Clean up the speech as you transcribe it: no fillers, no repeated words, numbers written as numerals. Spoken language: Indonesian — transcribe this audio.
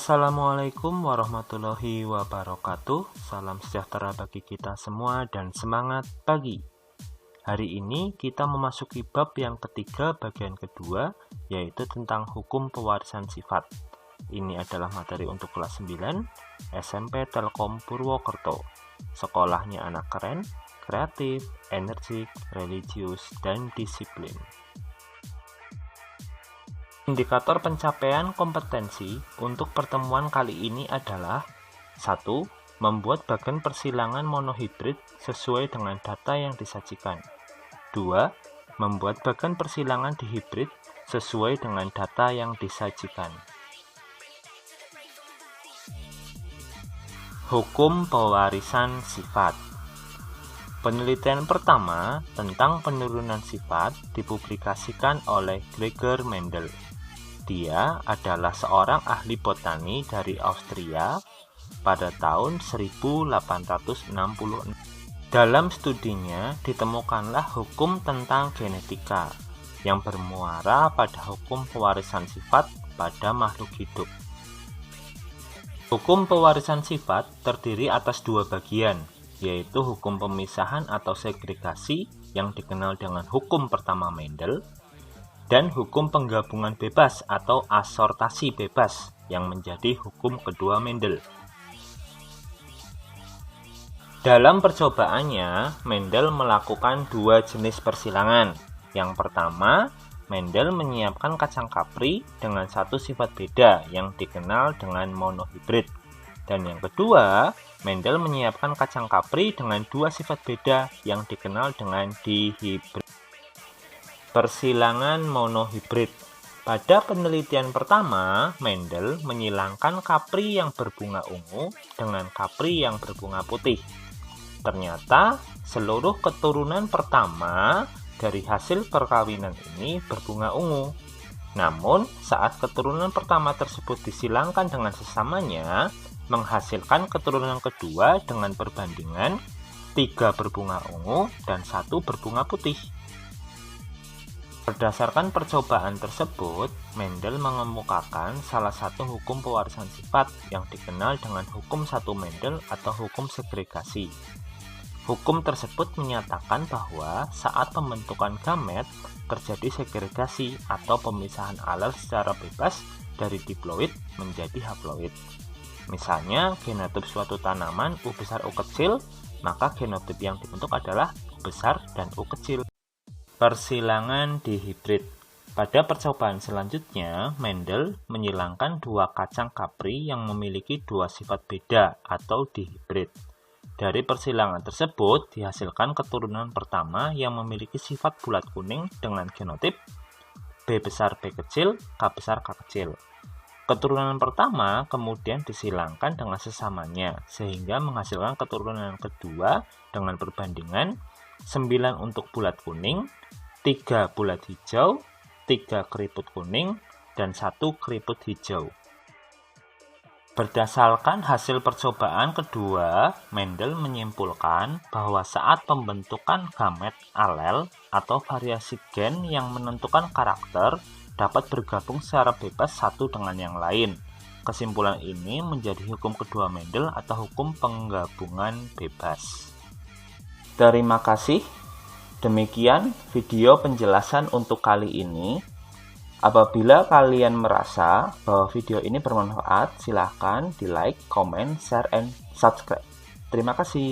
Assalamualaikum warahmatullahi wabarakatuh. Salam sejahtera bagi kita semua dan semangat pagi. Hari ini kita memasuki bab yang ketiga bagian kedua, yaitu tentang hukum pewarisan sifat. Ini adalah materi untuk kelas 9 SMP Telkom Purwokerto. Sekolahnya anak keren, kreatif, energik, religius, dan disiplin. Indikator pencapaian kompetensi untuk pertemuan kali ini adalah 1. Membuat bagan persilangan monohibrid sesuai dengan data yang disajikan. 2. Membuat bagan persilangan dihibrid sesuai dengan data yang disajikan. Hukum pewarisan sifat. Penelitian pertama tentang penurunan sifat dipublikasikan oleh Gregor Mendel. Dia adalah seorang ahli botani dari Austria pada tahun 1866. Dalam studinya ditemukanlah hukum tentang genetika yang bermuara pada hukum pewarisan sifat pada makhluk hidup. Hukum pewarisan sifat terdiri atas dua bagian, yaitu hukum pemisahan atau segregasi yang dikenal dengan hukum pertama Mendel, dan hukum penggabungan bebas atau asortasi bebas yang menjadi hukum kedua Mendel. Dalam percobaannya, Mendel melakukan dua jenis persilangan. Yang pertama, Mendel menyiapkan kacang kapri dengan satu sifat beda yang dikenal dengan monohibrid. Dan yang kedua, Mendel menyiapkan kacang kapri dengan dua sifat beda yang dikenal dengan dihibrid. Persilangan monohibrid. Pada penelitian pertama, Mendel menyilangkan kapri yang berbunga ungu dengan kapri yang berbunga putih. Ternyata, seluruh keturunan pertama dari hasil perkawinan ini berbunga ungu. Namun, saat keturunan pertama tersebut disilangkan dengan sesamanya, menghasilkan keturunan kedua dengan perbandingan 3 berbunga ungu dan 1 berbunga putih. Berdasarkan percobaan tersebut, Mendel mengemukakan salah satu hukum pewarisan sifat yang dikenal dengan hukum satu Mendel atau hukum segregasi. Hukum tersebut menyatakan bahwa saat pembentukan gamet terjadi segregasi atau pemisahan alel secara bebas dari diploid menjadi haploid. Misalnya, genotip suatu tanaman U besar U kecil, maka genotip yang dibentuk adalah U besar dan U kecil. Persilangan dihibrid. Pada percobaan selanjutnya, Mendel menyilangkan dua kacang kapri yang memiliki dua sifat beda atau dihibrid. Dari persilangan tersebut dihasilkan keturunan pertama yang memiliki sifat bulat kuning dengan genotip B besar B kecil, K besar K kecil. Keturunan pertama kemudian disilangkan dengan sesamanya sehingga menghasilkan keturunan kedua dengan perbandingan 9 untuk bulat kuning, 3 bulat hijau, 3 keriput kuning, dan 1 keriput hijau. Berdasarkan hasil percobaan kedua, Mendel menyimpulkan bahwa saat pembentukan gamet alel atau variasi gen yang menentukan karakter dapat bergabung secara bebas satu dengan yang lain. Kesimpulan ini menjadi hukum kedua Mendel atau hukum penggabungan bebas. Terima kasih. Demikian video penjelasan untuk kali ini. Apabila kalian merasa bahwa video ini bermanfaat, silahkan di like, comment, share, and subscribe. Terima kasih.